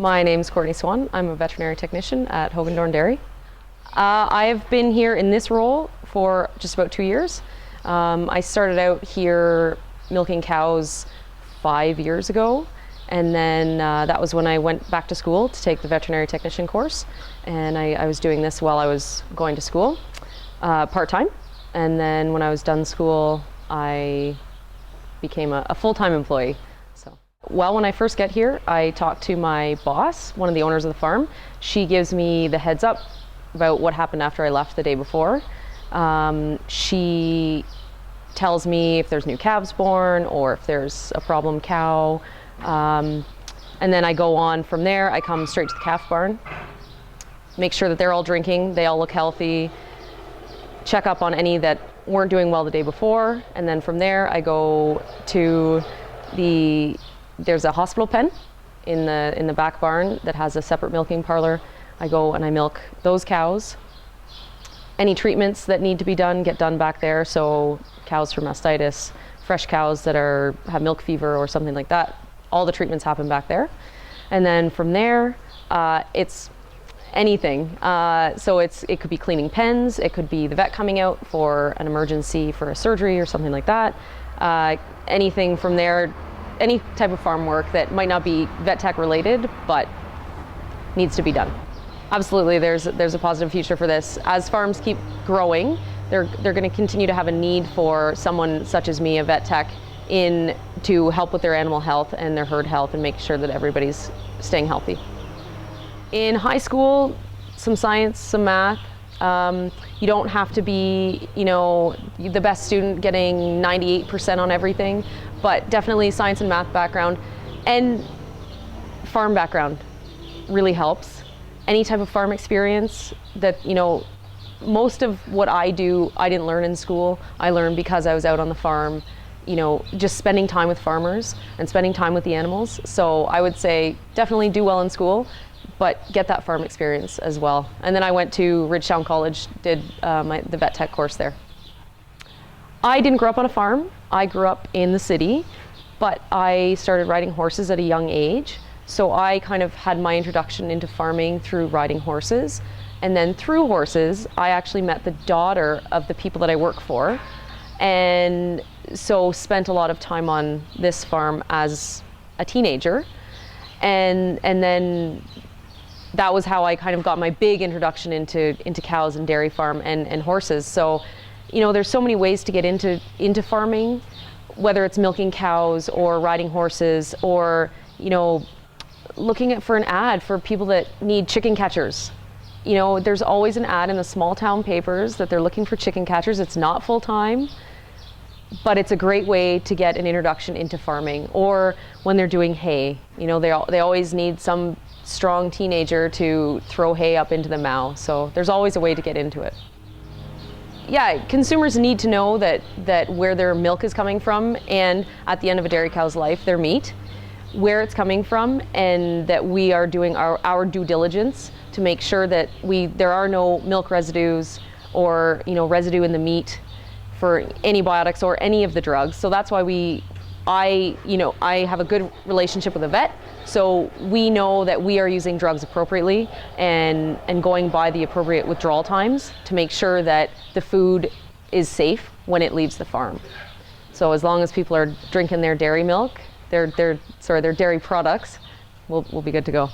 My name's Courtney Swann. I'm a veterinary technician at Hogendoorn Dairy. I've been here in this role for just about 2 years. I started out here milking cows 5 years ago, and then that was when I went back to school to take the veterinary technician course, and I was doing this while I was going to school part-time, and then when I was done school I became a full-time employee. Well, when I first get here, I talk to my boss, one of the owners of the farm. She gives me the heads up about what happened after I left the day before. She tells me if there's new calves born or if there's a problem cow. And then I go on from there. I come straight to the calf barn, make sure that they're all drinking, they all look healthy, check up on any that weren't doing well the day before. And then from there, I go to there's a hospital pen in the back barn that has a separate milking parlor. I go and I milk those cows. Any treatments that need to be done get done back there. So cows for mastitis, fresh cows that have milk fever or something like that, all the treatments happen back there. And then from there, it's anything. So it could be cleaning pens, it could be the vet coming out for an emergency for a surgery or something like that. Anything from there, any type of farm work that might not be vet tech related, but needs to be done. Absolutely, there's a positive future for this. As farms keep growing, they're going to continue to have a need for someone such as me, a vet tech, to help with their animal health and their herd health and make sure that everybody's staying healthy. In high school, some science, some math. You don't have to be, the best student getting 98% on everything, but definitely science and math background and farm background really helps. Any type of farm experience that, most of what I do, I didn't learn in school. I learned because I was out on the farm, just spending time with farmers and spending time with the animals. So I would say definitely do well in school, but get that farm experience as well. And then I went to Ridgetown College, did the vet tech course there. I didn't grow up on a farm. I grew up in the city, but I started riding horses at a young age. So I kind of had my introduction into farming through riding horses. And then through horses, I actually met the daughter of the people that I work for. And so spent a lot of time on this farm as a teenager. And then that was how I kind of got my big introduction into cows and dairy farm and horses. So, there's so many ways to get into farming, whether it's milking cows or riding horses or, looking for an ad for people that need chicken catchers. There's always an ad in the small town papers that they're looking for chicken catchers. It's not full time, but it's a great way to get an introduction into farming. Or when they're doing hay, they always need some strong teenager to throw hay up into the mow. So there's always a way to get into it. Yeah, consumers need to know that where their milk is coming from, and at the end of a dairy cow's life, their meat, where it's coming from, and that we are doing our due diligence to make sure that there are no milk residues or residue in the meat for antibiotics or any of the drugs. So that's why I have a good relationship with a vet, so we know that we are using drugs appropriately and going by the appropriate withdrawal times to make sure that the food is safe when it leaves the farm. So as long as people are drinking their dairy milk, their dairy products, we'll be good to go.